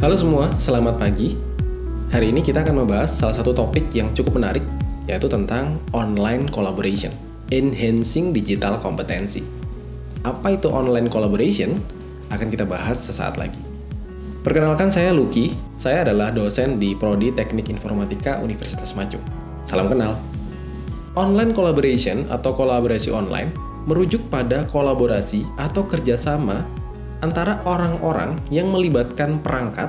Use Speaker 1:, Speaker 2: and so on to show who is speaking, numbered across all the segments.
Speaker 1: Halo semua, selamat pagi. Hari ini kita akan membahas salah satu topik yang cukup menarik, yaitu tentang online collaboration, enhancing digital competency. Apa itu online collaboration? Akan kita bahas sesaat lagi. Perkenalkan, saya Lucky. Saya adalah dosen di Prodi Teknik Informatika Universitas Maju. Salam kenal. Online collaboration atau kolaborasi online merujuk pada kolaborasi atau kerjasama antara orang-orang yang melibatkan perangkat,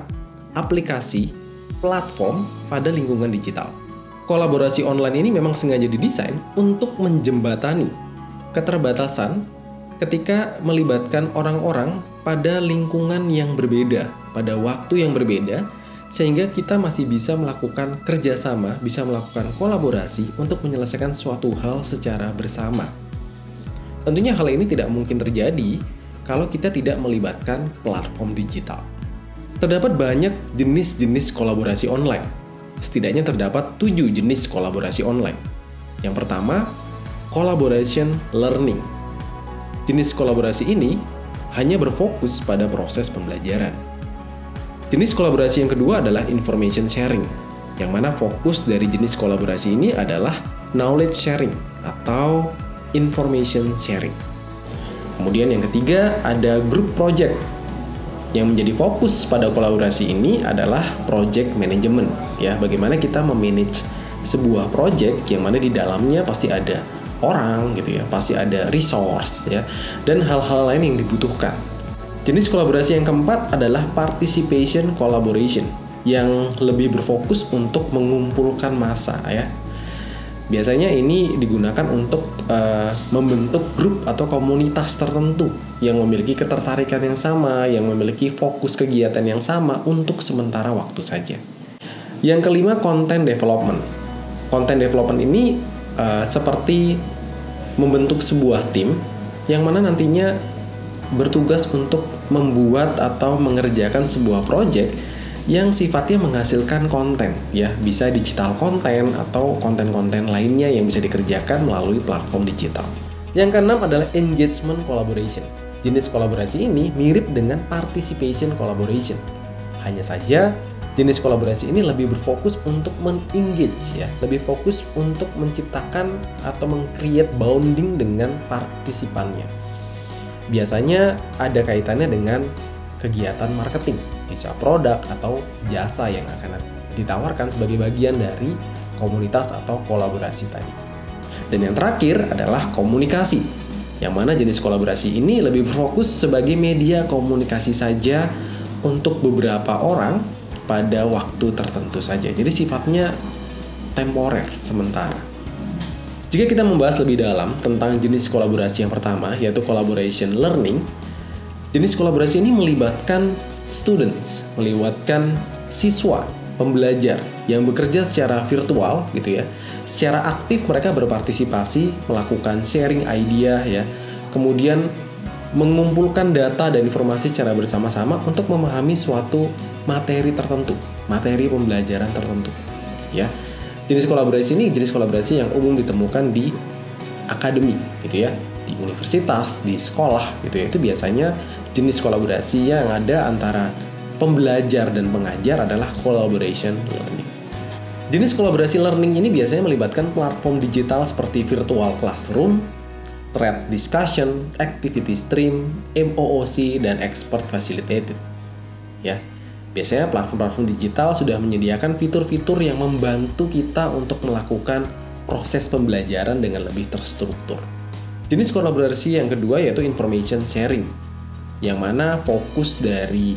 Speaker 1: aplikasi, platform pada lingkungan digital. Kolaborasi online ini memang sengaja didesain untuk menjembatani keterbatasan ketika melibatkan orang-orang pada lingkungan yang berbeda, pada waktu yang berbeda, sehingga kita masih bisa melakukan kerjasama, bisa melakukan kolaborasi untuk menyelesaikan suatu hal secara bersama. Tentunya hal ini tidak mungkin terjadi kalau kita tidak melibatkan platform digital. Terdapat banyak jenis-jenis kolaborasi online. Setidaknya terdapat 7 jenis kolaborasi online. Yang pertama, collaboration learning. Jenis kolaborasi ini hanya berfokus pada proses pembelajaran. Jenis kolaborasi yang kedua adalah information sharing, yang mana fokus dari jenis kolaborasi ini adalah knowledge sharing atau information sharing. Kemudian yang ketiga ada group project. Yang menjadi fokus pada kolaborasi ini adalah project management, ya, bagaimana kita memanage sebuah project yang mana di dalamnya pasti ada orang gitu ya, pasti ada resource ya, dan hal-hal lain yang dibutuhkan. Jenis kolaborasi yang keempat adalah participation collaboration, yang lebih berfokus untuk mengumpulkan massa ya. Biasanya ini digunakan untuk membentuk grup atau komunitas tertentu yang memiliki ketertarikan yang sama, yang memiliki fokus kegiatan yang sama untuk sementara waktu saja. Yang kelima, content development. Content development ini seperti membentuk sebuah tim yang mana nantinya bertugas untuk membuat atau mengerjakan sebuah project yang sifatnya menghasilkan konten, ya, bisa digital konten atau konten-konten lainnya yang bisa dikerjakan melalui platform digital. Yang keenam adalah engagement collaboration. Jenis kolaborasi ini mirip dengan participation collaboration. Hanya saja jenis kolaborasi ini lebih berfokus untuk mengengage, ya, lebih fokus untuk menciptakan atau meng-create bonding dengan partisipannya. Biasanya ada kaitannya dengan kegiatan marketing, bisa produk atau jasa yang akan ditawarkan sebagai bagian dari komunitas atau kolaborasi tadi. Dan yang terakhir adalah komunikasi, yang mana jenis kolaborasi ini lebih berfokus sebagai media komunikasi saja untuk beberapa orang pada waktu tertentu saja. Jadi sifatnya temporer, sementara. Jika kita membahas lebih dalam tentang jenis kolaborasi yang pertama, yaitu collaboration learning, jenis kolaborasi ini melibatkan students, melibatkan siswa, pembelajar yang bekerja secara virtual gitu ya. Secara aktif mereka berpartisipasi, melakukan sharing idea ya. Kemudian mengumpulkan data dan informasi secara bersama-sama untuk memahami suatu materi tertentu, materi pembelajaran tertentu ya. Jenis kolaborasi ini jenis kolaborasi yang umum ditemukan di akademi gitu ya, di universitas, di sekolah gitu ya. Itu biasanya jenis kolaborasi yang ada antara pembelajar dan pengajar adalah collaboration learning. Jenis kolaborasi learning ini biasanya melibatkan platform digital seperti virtual classroom, thread discussion, activity stream, MOOC, dan expert facilitated. Ya. Biasanya platform-platform digital sudah menyediakan fitur-fitur yang membantu kita untuk melakukan proses pembelajaran dengan lebih terstruktur. Jenis kolaborasi yang kedua yaitu information sharing, yang mana fokus dari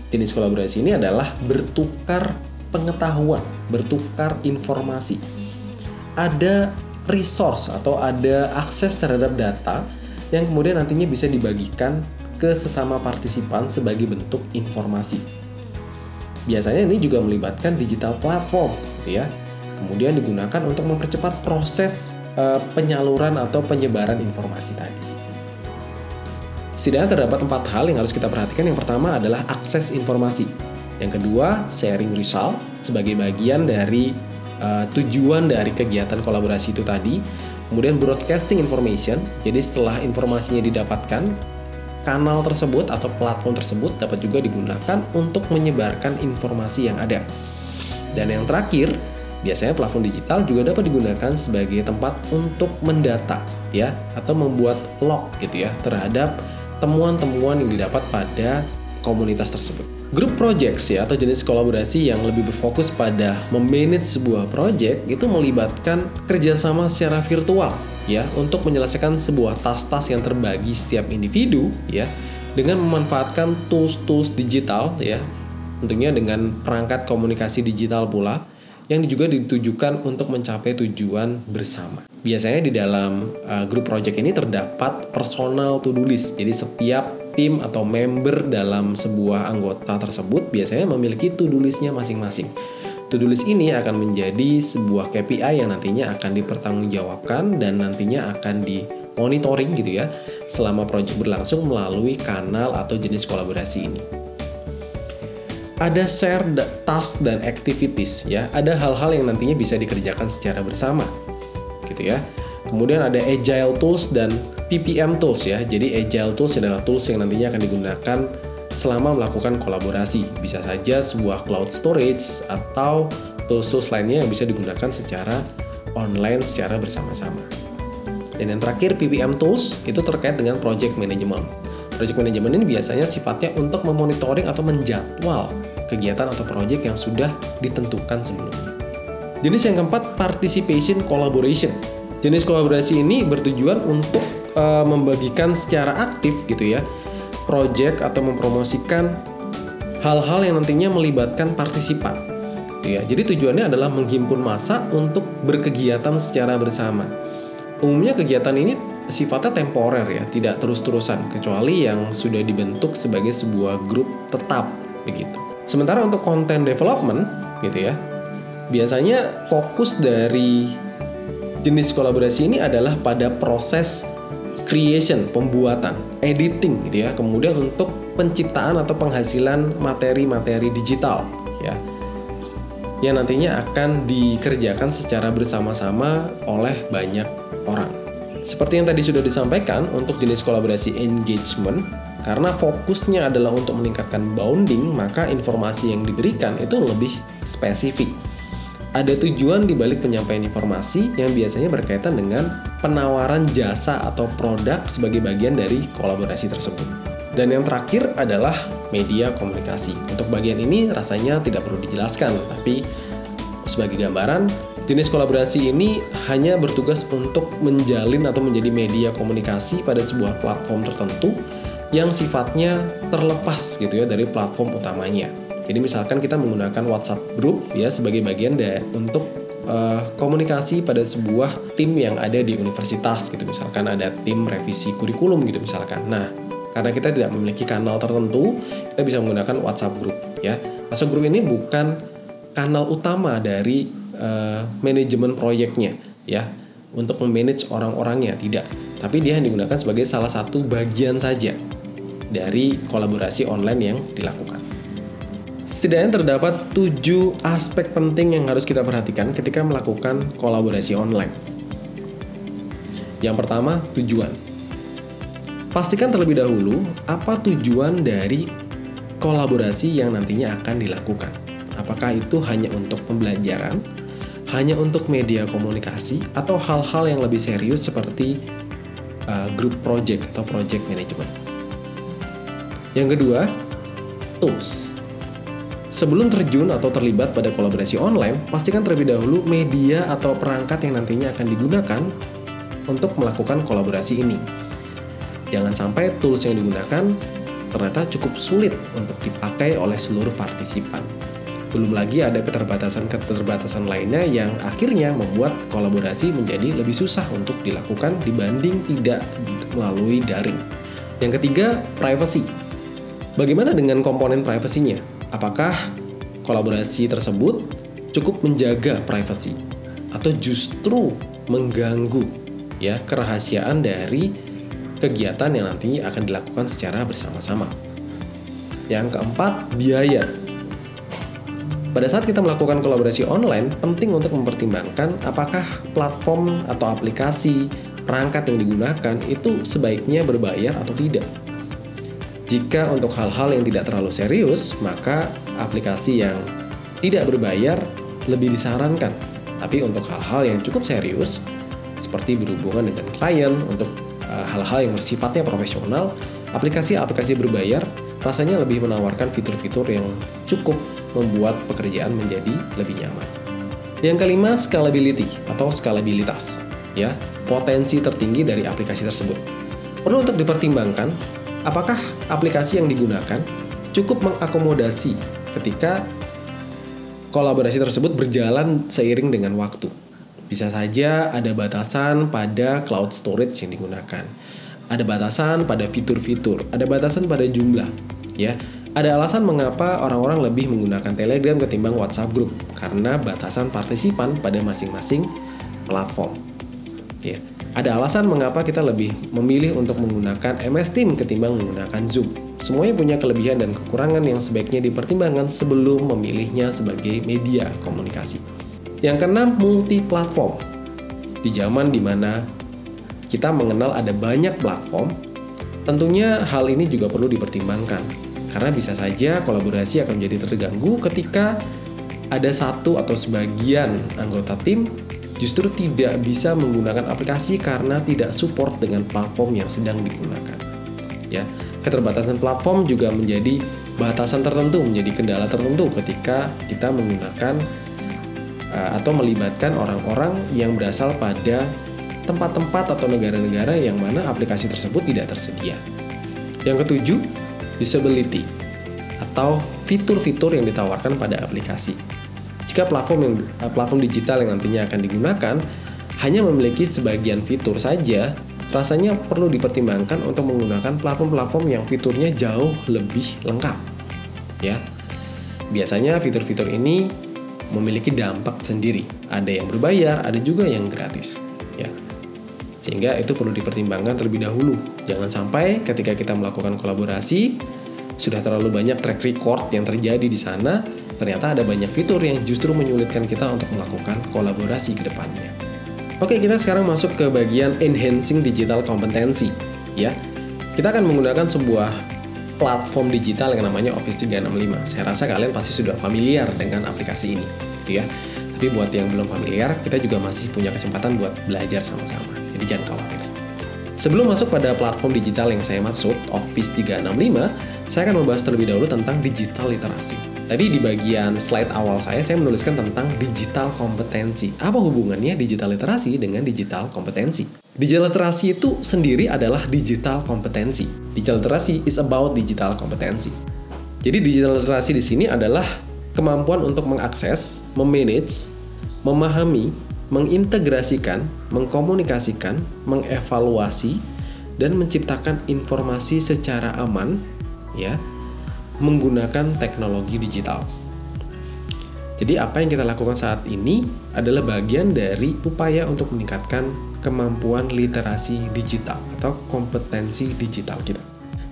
Speaker 1: jenis kolaborasi ini adalah bertukar pengetahuan, bertukar informasi. Ada resource atau ada akses terhadap data yang kemudian nantinya bisa dibagikan ke sesama partisipan sebagai bentuk informasi. Biasanya ini juga melibatkan digital platform, gitu ya. Kemudian digunakan untuk mempercepat proses penyaluran atau penyebaran informasi tadi. Setidaknya terdapat 4 hal yang harus kita perhatikan. Yang pertama adalah akses informasi. Yang kedua, sharing result sebagai bagian dari tujuan dari kegiatan kolaborasi itu tadi. Kemudian broadcasting information, jadi setelah informasinya didapatkan, kanal tersebut atau platform tersebut dapat juga digunakan untuk menyebarkan informasi yang ada. Dan yang terakhir, biasanya platform digital juga dapat digunakan sebagai tempat untuk mendata ya, atau membuat log gitu ya terhadap temuan-temuan yang didapat pada komunitas tersebut. Group projects ya, atau jenis kolaborasi yang lebih berfokus pada memanage sebuah project itu melibatkan kerjasama secara virtual ya, untuk menyelesaikan sebuah tas-tas yang terbagi setiap individu ya, dengan memanfaatkan tools-tools digital ya, tentunya dengan perangkat komunikasi digital pula yang juga ditujukan untuk mencapai tujuan bersama. Biasanya di dalam group project ini terdapat personal to-do list. Jadi setiap tim atau member dalam sebuah anggota tersebut biasanya memiliki to-do listnya masing-masing. To-do list ini akan menjadi sebuah KPI yang nantinya akan dipertanggungjawabkan dan nantinya akan dimonitoring gitu ya selama project berlangsung melalui kanal atau jenis kolaborasi ini. Ada share task dan activities ya, ada hal-hal yang nantinya bisa dikerjakan secara bersama gitu ya. Kemudian ada agile tools dan PPM tools ya. Jadi agile tools adalah tools yang nantinya akan digunakan selama melakukan kolaborasi. Bisa saja sebuah cloud storage atau tools-tools lainnya yang bisa digunakan secara online secara bersama-sama. Dan yang terakhir PPM tools itu terkait dengan project management. Project management ini biasanya sifatnya untuk memonitoring atau menjadwal kegiatan atau project yang sudah ditentukan sebelumnya. Jenis yang keempat, participation collaboration. Jenis kolaborasi ini bertujuan untuk membagikan secara aktif gitu ya, project atau mempromosikan hal-hal yang nantinya melibatkan partisipan. Ya, jadi tujuannya adalah menghimpun massa untuk berkegiatan secara bersama. Umumnya kegiatan ini sifatnya temporer ya, tidak terus-terusan kecuali yang sudah dibentuk sebagai sebuah grup tetap begitu. Sementara untuk content development gitu ya, biasanya fokus dari jenis kolaborasi ini adalah pada proses creation, pembuatan, editing gitu ya, kemudian untuk penciptaan atau penghasilan materi-materi digital ya, yang nantinya akan dikerjakan secara bersama-sama oleh banyak orang. Seperti yang tadi sudah disampaikan, untuk jenis kolaborasi engagement, karena fokusnya adalah untuk meningkatkan bonding, maka informasi yang diberikan itu lebih spesifik. Ada tujuan di balik penyampaian informasi yang biasanya berkaitan dengan penawaran jasa atau produk sebagai bagian dari kolaborasi tersebut. Dan yang terakhir adalah media komunikasi. Untuk bagian ini rasanya tidak perlu dijelaskan, tapi sebagai gambaran, jenis kolaborasi ini hanya bertugas untuk menjalin atau menjadi media komunikasi pada sebuah platform tertentu yang sifatnya terlepas gitu ya dari platform utamanya. Jadi misalkan kita menggunakan WhatsApp group ya sebagai bagian untuk komunikasi pada sebuah tim yang ada di universitas gitu, misalkan ada tim revisi kurikulum gitu misalkan. Nah, karena kita tidak memiliki kanal tertentu, kita bisa menggunakan WhatsApp group ya. WhatsApp group ini bukan kanal utama dari manajemen proyeknya ya, untuk memanage orang-orangnya, tidak. Tapi dia digunakan sebagai salah satu bagian saja dari kolaborasi online yang dilakukan. Setidaknya terdapat 7 aspek penting yang harus kita perhatikan ketika melakukan kolaborasi online. Yang pertama, tujuan. Pastikan terlebih dahulu apa tujuan dari kolaborasi yang nantinya akan dilakukan. Apakah itu hanya untuk pembelajaran, hanya untuk media komunikasi, atau hal-hal yang lebih serius seperti group project atau project management. Yang kedua, tools. Sebelum terjun atau terlibat pada kolaborasi online, pastikan terlebih dahulu media atau perangkat yang nantinya akan digunakan untuk melakukan kolaborasi ini. Jangan sampai tools yang digunakan ternyata cukup sulit untuk dipakai oleh seluruh partisipan. Belum lagi ada keterbatasan lainnya yang akhirnya membuat kolaborasi menjadi lebih susah untuk dilakukan dibanding tidak melalui daring. Yang ketiga, privacy. Bagaimana dengan komponen privasinya? Apakah kolaborasi tersebut cukup menjaga privasi atau justru mengganggu ya kerahasiaan dari kegiatan yang nantinya akan dilakukan secara bersama-sama? Yang keempat, biaya. Pada saat kita melakukan kolaborasi online, penting untuk mempertimbangkan apakah platform atau aplikasi perangkat yang digunakan itu sebaiknya berbayar atau tidak. Jika untuk hal-hal yang tidak terlalu serius, maka aplikasi yang tidak berbayar lebih disarankan. Tapi untuk hal-hal yang cukup serius, seperti berhubungan dengan klien, untuk hal-hal yang bersifatnya profesional, aplikasi-aplikasi berbayar rasanya lebih menawarkan fitur-fitur yang cukup membuat pekerjaan menjadi lebih nyaman. Yang kelima, scalability atau skalabilitas. Ya, potensi tertinggi dari aplikasi tersebut. Perlu untuk dipertimbangkan, apakah aplikasi yang digunakan cukup mengakomodasi ketika kolaborasi tersebut berjalan seiring dengan waktu. Bisa saja ada batasan pada cloud storage yang digunakan. Ada batasan pada fitur-fitur, ada batasan pada jumlah, ya. Ada alasan mengapa orang-orang lebih menggunakan Telegram ketimbang WhatsApp Group, karena batasan partisipan pada masing-masing platform. Ya. Ada alasan mengapa kita lebih memilih untuk menggunakan MS Teams ketimbang menggunakan Zoom. Semuanya punya kelebihan dan kekurangan yang sebaiknya dipertimbangkan sebelum memilihnya sebagai media komunikasi. Yang keenam, multi-platform. Di zaman dimana kita mengenal ada banyak platform, tentunya hal ini juga perlu dipertimbangkan. Karena bisa saja kolaborasi akan menjadi terganggu ketika ada satu atau sebagian anggota tim justru tidak bisa menggunakan aplikasi karena tidak support dengan platform yang sedang digunakan. Ya, keterbatasan platform juga menjadi batasan tertentu, menjadi kendala tertentu ketika kita menggunakan atau melibatkan orang-orang yang berasal pada tempat-tempat atau negara-negara yang mana aplikasi tersebut tidak tersedia. Yang ketujuh, usability atau fitur-fitur yang ditawarkan pada aplikasi. Jika platform digital yang nantinya akan digunakan hanya memiliki sebagian fitur saja, rasanya perlu dipertimbangkan untuk menggunakan platform-platform yang fiturnya jauh lebih lengkap. Ya, biasanya fitur-fitur ini memiliki dampak sendiri. Ada yang berbayar, ada juga yang gratis. Ya, sehingga itu perlu dipertimbangkan terlebih dahulu. Jangan sampai ketika kita melakukan kolaborasi sudah terlalu banyak track record yang terjadi di sana, ternyata ada banyak fitur yang justru menyulitkan kita untuk melakukan kolaborasi ke depannya. Oke, kita sekarang masuk ke bagian enhancing digital competency. Ya, kita akan menggunakan sebuah platform digital yang namanya Office 365. Saya rasa kalian pasti sudah familiar dengan aplikasi ini, gitu ya. Tapi buat yang belum familiar, kita juga masih punya kesempatan buat belajar sama-sama. Jadi jangan khawatir. Sebelum masuk pada platform digital yang saya maksud, Office 365, saya akan membahas terlebih dahulu tentang digital literasi. Tadi di bagian slide awal saya menuliskan tentang digital kompetensi. Apa hubungannya digital literasi dengan digital kompetensi? Digital literasi itu sendiri adalah digital kompetensi. Digital literasi is about digital kompetensi. Jadi digital literasi di sini adalah kemampuan untuk mengakses, memanage, memahami, mengintegrasikan, mengkomunikasikan, mengevaluasi, dan menciptakan informasi secara aman, ya, menggunakan teknologi digital. Jadi apa yang kita lakukan saat ini adalah bagian dari upaya untuk meningkatkan kemampuan literasi digital atau kompetensi digital kita.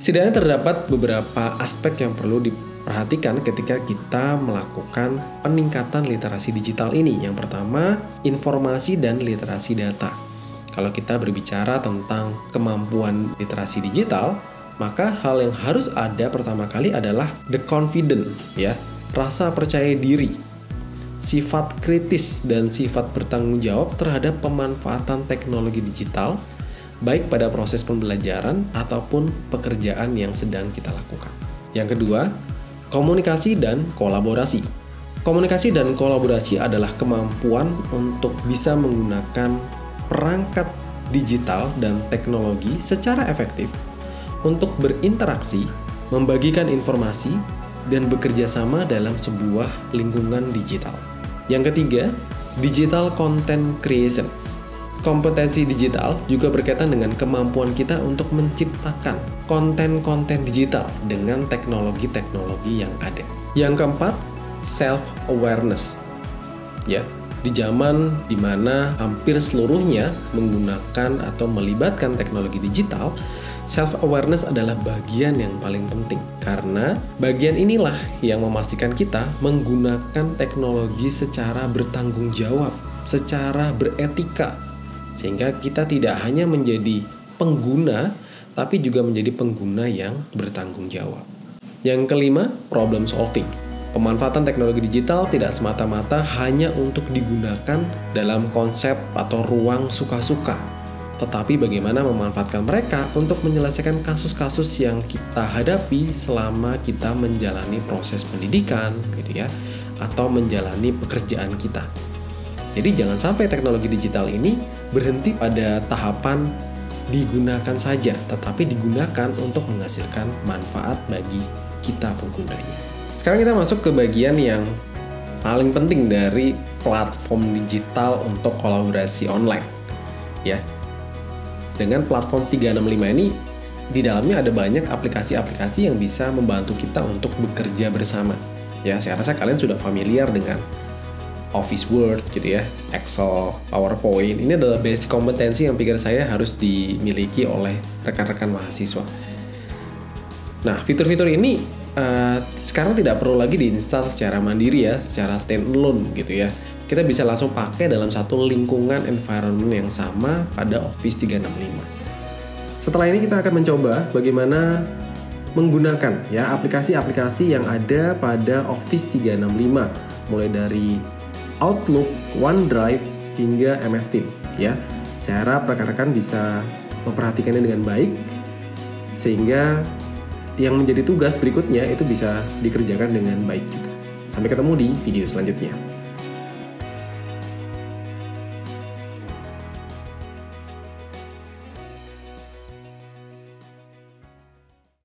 Speaker 1: Setidaknya terdapat beberapa aspek yang perlu diperhatikan ketika kita melakukan peningkatan literasi digital ini. Yang pertama, informasi dan literasi data. Kalau kita berbicara tentang kemampuan literasi digital, maka hal yang harus ada pertama kali adalah the confidence, ya, rasa percaya diri, sifat kritis dan sifat bertanggung jawab terhadap pemanfaatan teknologi digital, baik pada proses pembelajaran ataupun pekerjaan yang sedang kita lakukan. Yang kedua, komunikasi dan kolaborasi. Komunikasi dan kolaborasi adalah kemampuan untuk bisa menggunakan perangkat digital dan teknologi secara efektif untuk berinteraksi, membagikan informasi, dan bekerja sama dalam sebuah lingkungan digital. Yang ketiga, digital content creation. Kompetensi digital juga berkaitan dengan kemampuan kita untuk menciptakan konten-konten digital dengan teknologi-teknologi yang ada. Yang keempat, self-awareness. Ya, di zaman dimana hampir seluruhnya menggunakan atau melibatkan teknologi digital, self-awareness adalah bagian yang paling penting, karena bagian inilah yang memastikan kita menggunakan teknologi secara bertanggung jawab, secara beretika, sehingga kita tidak hanya menjadi pengguna, tapi juga menjadi pengguna yang bertanggung jawab. Yang kelima, problem solving. Pemanfaatan teknologi digital tidak semata-mata hanya untuk digunakan dalam konsep atau ruang suka-suka, tetapi bagaimana memanfaatkan mereka untuk menyelesaikan kasus-kasus yang kita hadapi selama kita menjalani proses pendidikan, gitu ya, atau menjalani pekerjaan kita. Jadi jangan sampai teknologi digital ini berhenti pada tahapan digunakan saja, tetapi digunakan untuk menghasilkan manfaat bagi kita penggunanya. Sekarang kita masuk ke bagian yang paling penting dari platform digital untuk kolaborasi online. Ya. Dengan platform 365 ini, di dalamnya ada banyak aplikasi-aplikasi yang bisa membantu kita untuk bekerja bersama. Ya, saya rasa kalian sudah familiar dengan Office Word gitu ya, Excel, PowerPoint. Ini adalah basic kompetensi yang pikir saya harus dimiliki oleh rekan-rekan mahasiswa. Nah, fitur-fitur ini sekarang tidak perlu lagi diinstal secara mandiri ya, secara standalone gitu ya. Kita bisa langsung pakai dalam satu lingkungan environment yang sama pada Office 365. Setelah ini kita akan mencoba bagaimana menggunakan ya aplikasi-aplikasi yang ada pada Office 365, mulai dari Outlook, OneDrive, hingga MS Teams ya. Saya harap rekan-rekan bisa memperhatikannya dengan baik sehingga yang menjadi tugas berikutnya itu bisa dikerjakan dengan baik juga. Sampai ketemu di video selanjutnya.